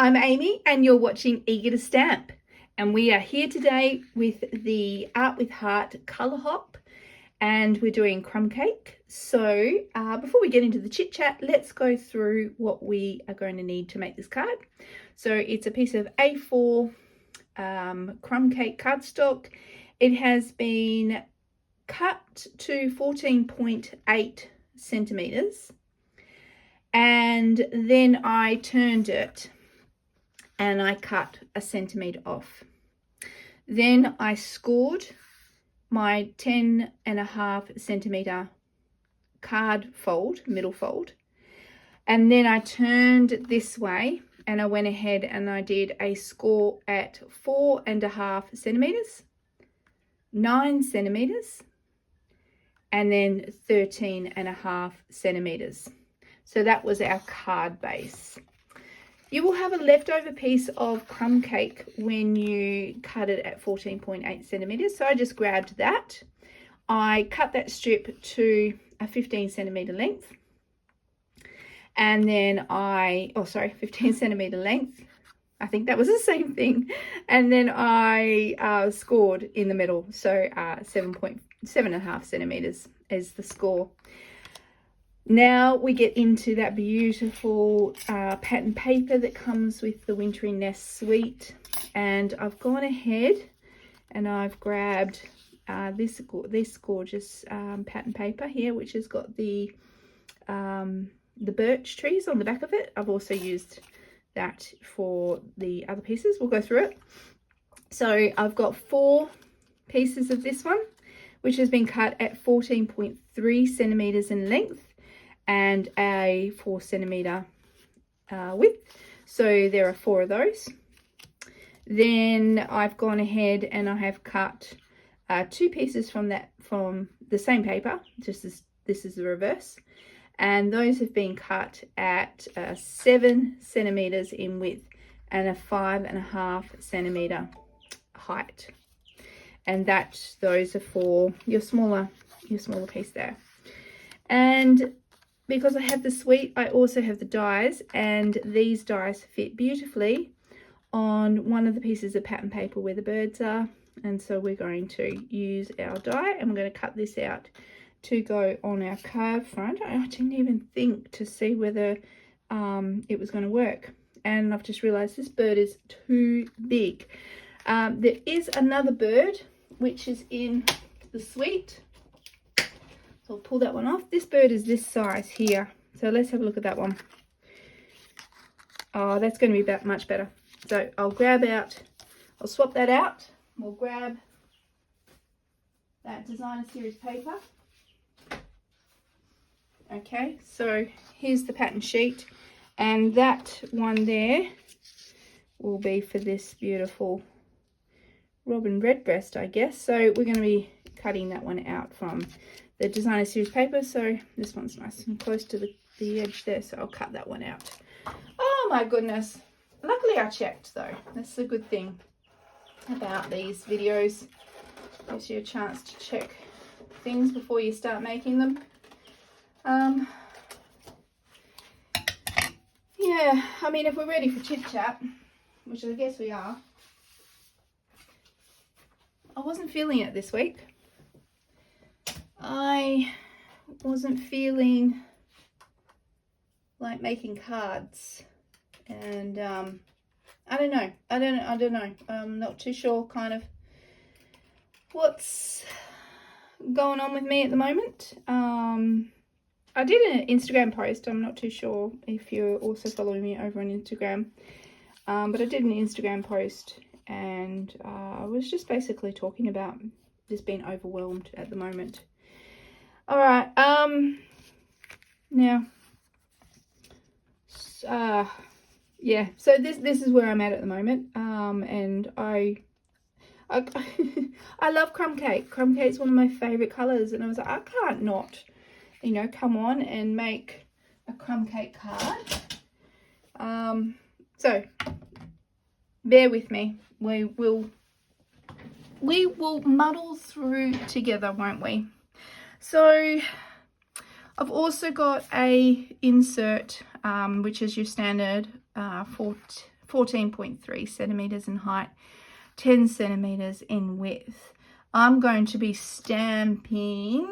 I'm Amy and you're watching Eager to Stamp, and we are here today with the Art with Heart colour hop, and we're doing crumb cake. So before we get into the chit chat, let's go through what we are going to need to make this card. So it's a piece of A4 crumb cake cardstock. It has been cut to 14.8 centimeters, and then I turned it and I cut a centimetre off. Then I scored my 10.5 centimetre card fold, middle fold, and then I turned it this way and I went ahead and I did a score at 4.5 centimetres, 9 centimetres, and then 13.5 centimetres. So that was our card base. You will have a leftover piece of crumb cake when you cut it at 14.8 centimetres. So I just grabbed that. I cut that strip to a 15 centimetre length. And then 15 centimetre length. I think that was the same thing. And then I scored in the middle. So 7.5 centimetres is the score. Now we get into that beautiful pattern paper that comes with the Wintry Nest Suite, and I've gone ahead and I've grabbed this gorgeous pattern paper here, which has got the birch trees on the back of it. I've also used that for the other pieces. We'll go through it. So I've got 4 pieces of this one, which has been cut at 14.3 centimeters in length and a 4 centimeter width. So there are 4 of those. Then I've gone ahead and I have cut 2 pieces from the same paper, just as this is the reverse, and those have been cut at 7 centimeters in width and a 5.5 centimeter height, and those are for your smaller piece there. And because I have the suite, I also have the dies, and these dies fit beautifully on one of the pieces of pattern paper where the birds are. And so we're going to use our die, and we're going to cut this out to go on our curve front. I didn't even think to see whether it was going to work, and I've just realized this bird is too big. There is another bird which is in the suite. So I'll pull that one off. This bird is this size here. So let's have a look at that one. Oh, that's going to be much better. So I'll swap that out. We'll grab that designer series paper. Okay, so here's the pattern sheet. And that one there will be for this beautiful robin redbreast, I guess. So we're going to be cutting that one out from the designer series paper. So this one's nice and close to the edge there, so I'll cut that one out. Oh my goodness, luckily I checked though. That's a good thing about these videos. Gives you a chance to check things before you start making them. Yeah, I mean, if we're ready for chit chat, which I guess we are, I wasn't feeling it this week. I wasn't feeling like making cards, and I don't know. I'm not too sure kind of what's going on with me at the moment. I did an Instagram post. I'm not too sure if you're also following me over on Instagram, but I did an Instagram post, and I was just basically talking about just being overwhelmed at the moment. All right, now, yeah, so this is where I'm at the moment, and I love crumb cake. Crumb cake's one of my favorite colors, and I was like, I can't not, come on and make a crumb cake card. So bear with me. We will muddle through together, won't we? So I've also got a insert, which is your standard 14.3 centimeters in height, 10 centimeters in width. I'm going to be stamping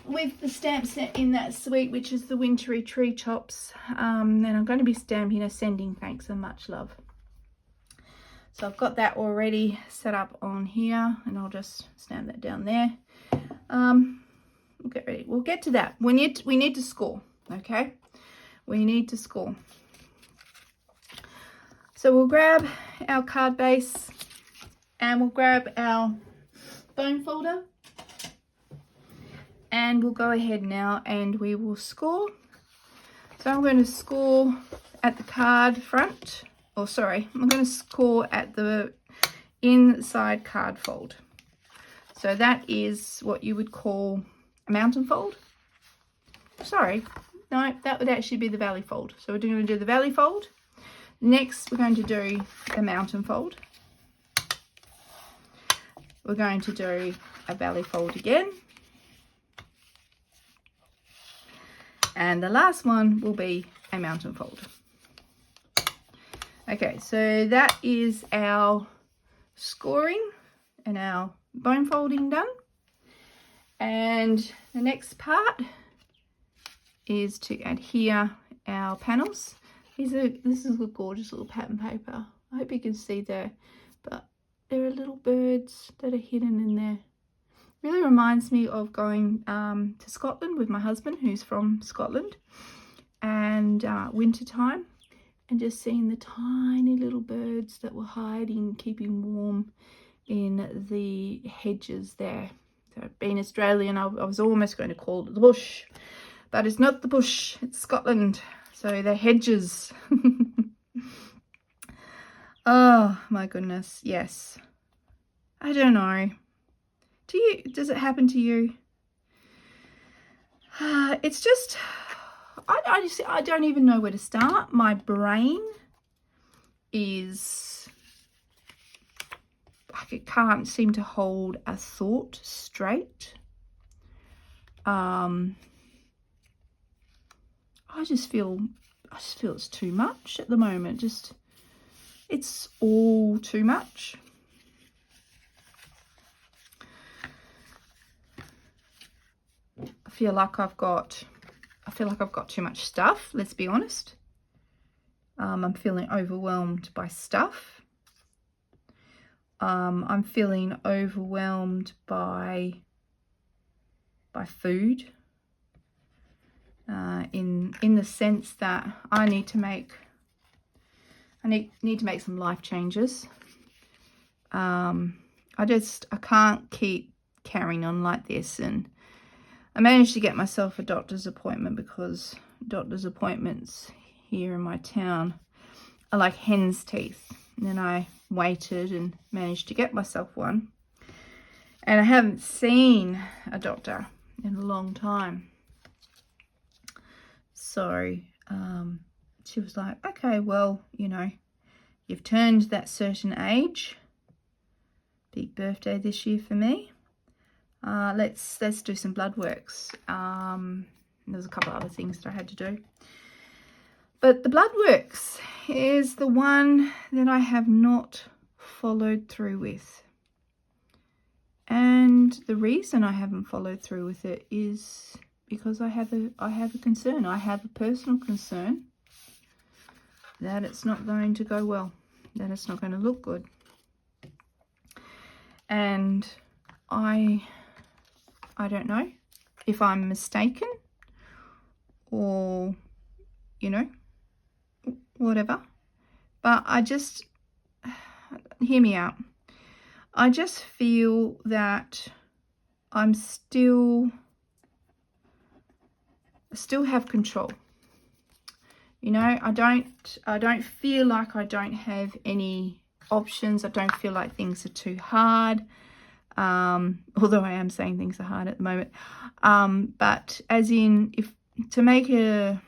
with the stamp set in that suite, which is the Wintry Treetops, and I'm going to be stamping Ascending Thanks and Much Love. So I've got that already set up on here, and I'll just stamp that down there. We'll get ready. We'll get to that. We need to score, okay? We need to score. So we'll grab our card base and we'll grab our bone folder, and we'll go ahead now and we will score. So I'm going to score at the card front, or sorry, I'm going to score at the inside card fold. So that is what you would call a mountain fold. Sorry, no, that would actually be the valley fold. So we're going to do the valley fold. Next, we're going to do a mountain fold. We're going to do a valley fold again. And the last one will be a mountain fold. Okay, so that is our scoring and our bone folding done. And the next part is to adhere our panels. This is a gorgeous little pattern paper. I hope you can see there, but there are little birds that are hidden in there. Really reminds me of going to Scotland with my husband, who's from Scotland, and winter time, and just seeing the tiny little birds that were hiding, keeping warm in the hedges there. So being Australian, I was almost going to call it the bush, but it's not the bush, it's Scotland. So the hedges. Oh my goodness, yes. I don't know. Does it happen to you? It's just, I don't even know where to start. My brain is, like, it can't seem to hold a thought straight. I just feel it's too much at the moment. It's all too much. I feel like I've got too much stuff, let's be honest. I'm feeling overwhelmed by stuff. I'm feeling overwhelmed by food. In the sense that I need to make some life changes. I can't keep carrying on like this, and I managed to get myself a doctor's appointment, because doctor's appointments here in my town are like hen's teeth. And then I waited and managed to get myself one, and I haven't seen a doctor in a long time. So she was like, okay, well, you know, you've turned that certain age. Big birthday this year for me. Let's do some blood works. There's a couple of other things that I had to do. But the blood works is the one that I have not followed through with. And the reason I haven't followed through with it is because I have a concern. I have a personal concern that it's not going to go well, that it's not going to look good. And I don't know if I'm mistaken, or, you know, whatever. But hear me out. I just feel that I still have control. You know, I don't feel like I don't have any options. I don't feel like things are too hard. Although I am saying things are hard at the moment. But as in, if to make a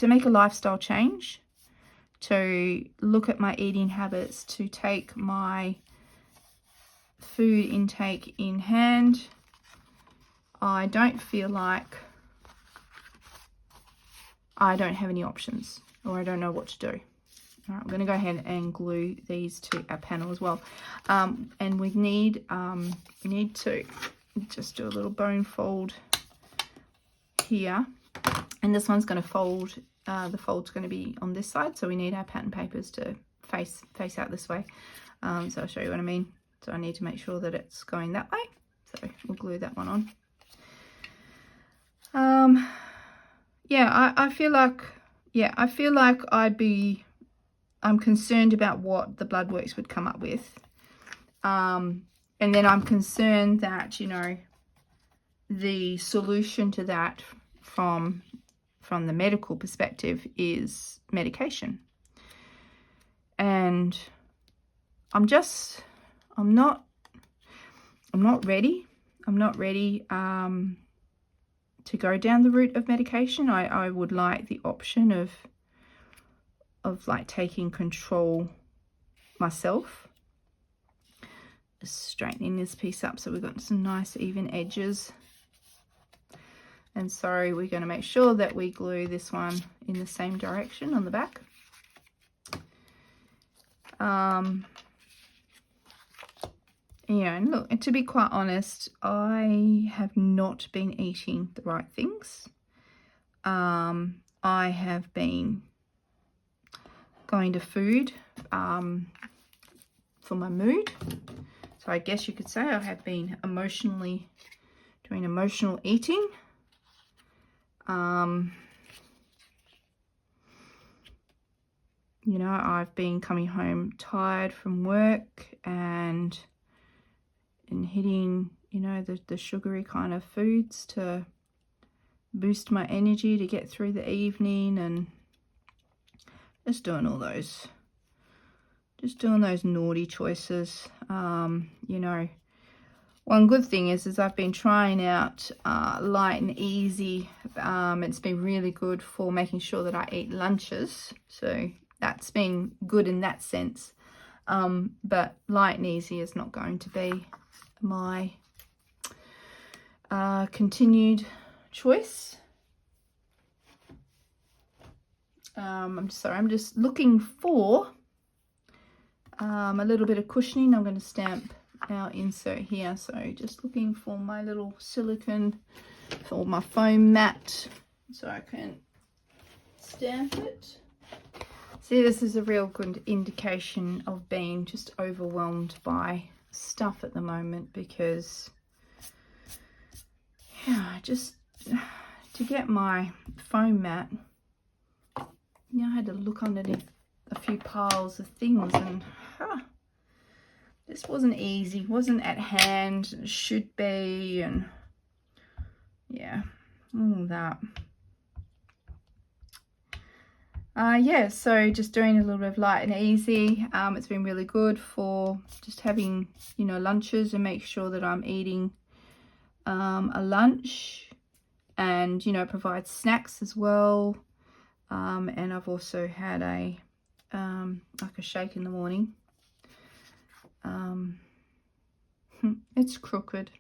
lifestyle change, to look at my eating habits, to take my food intake in hand, I don't feel like I don't have any options, or I don't know what to do. All right, I'm going to go ahead and glue these to our panel as well. And we need to just do a little bone fold here. And this one's going to fold, the fold's going to be on this side. So we need our pattern papers to face out this way. So I'll show you what I mean. So I need to make sure that it's going that way. So we'll glue that one on. Yeah, I feel like, I'm concerned about what the Bloodworks would come up with. And then I'm concerned that, you know, the solution to that from the medical perspective is medication. And I'm not ready. I'm not ready to go down the route of medication. I would like the option of like taking control myself. Just straightening this piece up so we've got some nice even edges. And so we're going to make sure that we glue this one in the same direction on the back. Yeah, and look, and to be quite honest, I have not been eating the right things. I have been going to food for my mood. So I guess you could say I have been doing emotional eating. You know, I've been coming home tired from work and hitting, you know, the sugary kind of foods to boost my energy to get through the evening, and just doing those naughty choices. You know, one good thing is I've been trying out light and easy. It's been really good for making sure that I eat lunches, so that's been good in that sense. But light and easy is not going to be my continued choice. I'm just looking for a little bit of cushioning. I'm going to stamp our insert here, so just looking for my little silicone for my foam mat so I can stamp it. See, this is a real good indication of being just overwhelmed by stuff at the moment, because yeah, just to get my foam mat, you know, I had to look underneath a few piles of things, and this wasn't easy, wasn't at hand, it should be, and yeah, all that. Yeah, so just doing a little bit of light and easy. It's been really good for just having, you know, lunches, and make sure that I'm eating a lunch, and, you know, provide snacks as well. And I've also had a like a shake in the morning. It's crooked.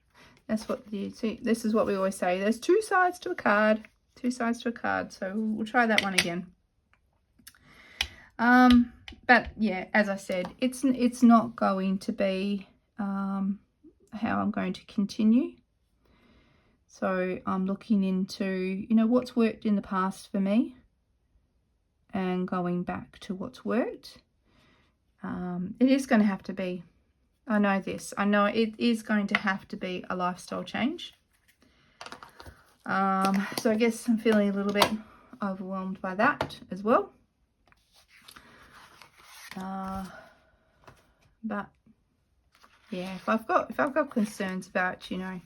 That's what you see. This is what we always say. There's two sides to a card. Two sides to a card. So we'll try that one again. But yeah, as I said, it's not going to be how I'm going to continue. So I'm looking into, you know, what's worked in the past for me, and going back to what's worked. It is going to have to be, I know it is going to have to be a lifestyle change. So I guess I'm feeling a little bit overwhelmed by that as well. But yeah, if I've got concerns about, you know,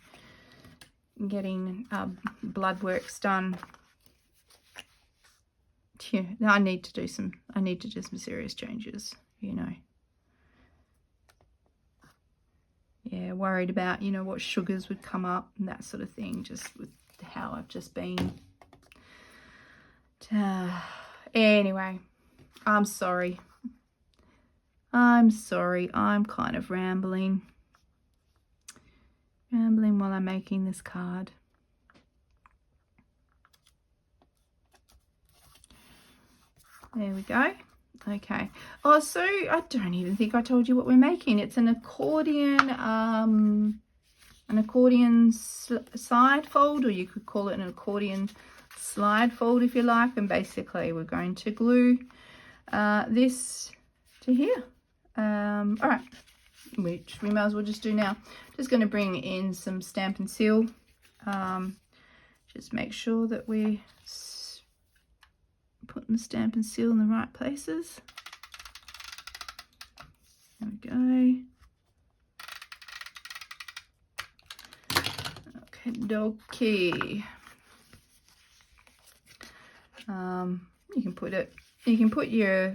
getting blood works done, yeah, I need to do some serious changes, you know. Yeah, worried about, you know, what sugars would come up and that sort of thing, just with how I've just been. Anyway, I'm sorry. I'm kind of rambling while I'm making this card. There we go. Okay. Oh, so I don't even think I told you what we're making. It's an accordion, side fold, or you could call it an accordion slide fold if you like. And basically we're going to glue this to here. All right, which we may as well just do now. Just going to bring in some Stampin' Seal. Just make sure that we're putting the Stampin' Seal in the right places. There we go. Okay, dokie. You can put your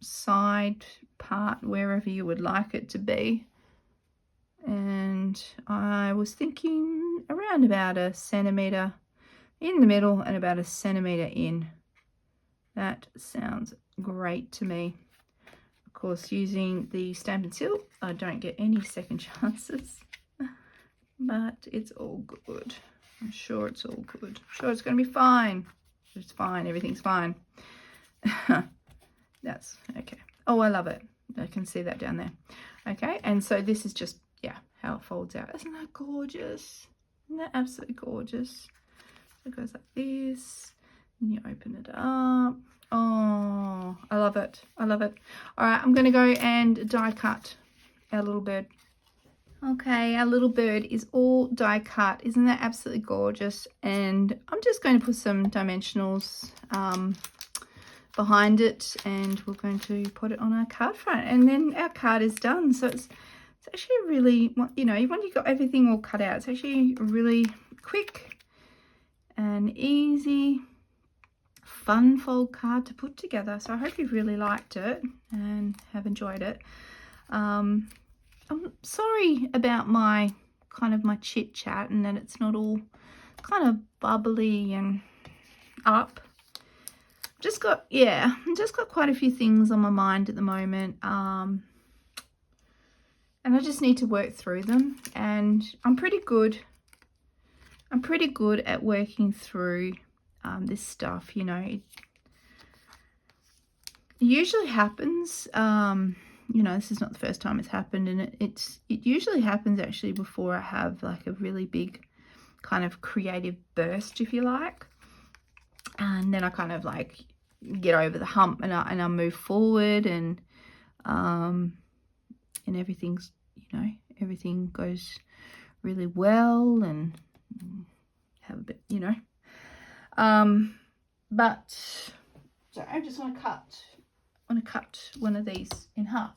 side part wherever you would like it to be. And I was thinking around about a centimetre in the middle and about a centimetre in. That sounds great to me. Of course, using the Stampin' Seal, I don't get any second chances, but it's all good. I'm sure it's all good. I'm sure it's going to be fine. It's fine. Everything's fine. That's okay. Oh, I love it. I can see that down there. Okay, and so this is just, yeah, how it folds out. Isn't that gorgeous? Isn't that absolutely gorgeous? So it goes like this, and you open it up. Oh, I love it. I love it. All right, I'm going to go and die cut our little bird. Okay, our little bird is all die cut. Isn't that absolutely gorgeous? And I'm just going to put some dimensionals behind it, and we're going to put it on our card front, and then our card is done. So it's actually really, you know, when you've got everything all cut out, it's actually really quick and easy, fun fold card to put together. So I hope you've really liked it and have enjoyed it. I'm sorry about my chit chat and that it's not all kind of bubbly and up. Just got quite a few things on my mind at the moment, and I just need to work through them. And I'm pretty good at working through this stuff. You know, it usually happens. You know, this is not the first time it's happened, and it usually happens actually before I have like a really big kind of creative burst, if you like, and then I kind of like get over the hump and I move forward, and everything's, you know, everything goes really well, and have a bit, you know, but so I just want to cut one of these in half,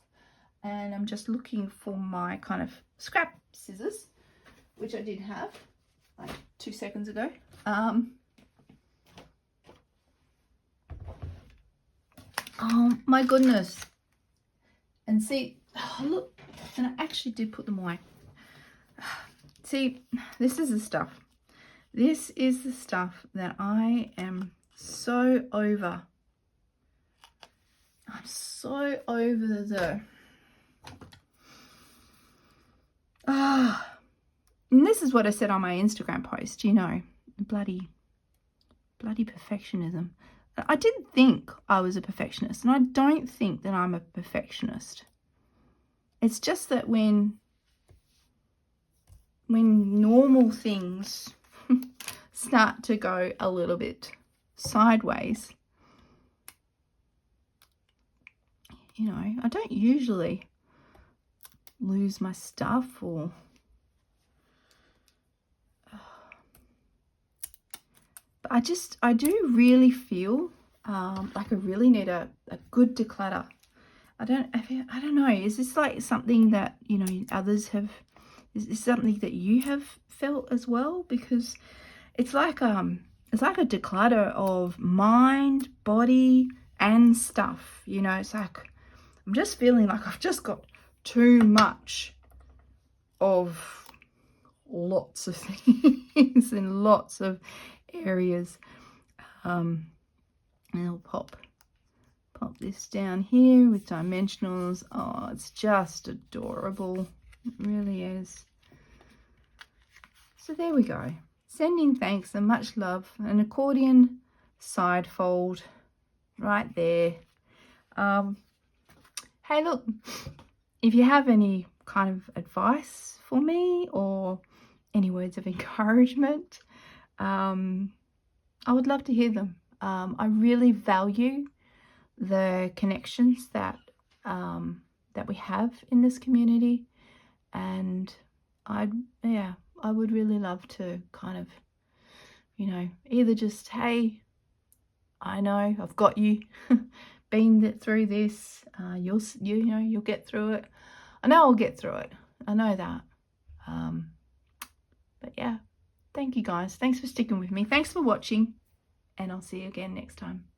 and I'm just looking for my kind of scrap scissors, which I did have like 2 seconds ago. Oh my goodness. And see, oh, look, and I actually did put them away. See, this is the stuff. This is the stuff that I am so over. I'm so over the and this is what I said on my Instagram post, you know, bloody perfectionism. I didn't think I was a perfectionist, and I don't think that I'm a perfectionist. It's just that when normal things start to go a little bit sideways, you know, I don't usually lose my stuff or but I do really feel like I really need a good declutter. I don't know, is this like something that, you know, others have, is this something that you have felt as well? Because it's like a declutter of mind, body and stuff, you know. It's like I'm just feeling like I've just got too much of lots of things in lots of areas. And I'll pop this down here with dimensionals. Oh, it's just adorable. It really is. So there we go. Sending thanks and much love. An accordion side fold right there. Hey, look, if you have any kind of advice for me or any words of encouragement, I would love to hear them. I really value the connections that we have in this community, and I would really love to kind of, either just, hey, I know I've got you, been through this, you'll get through it. I know I'll get through it. I know that. But yeah, thank you guys. Thanks for sticking with me. Thanks for watching, and I'll see you again next time.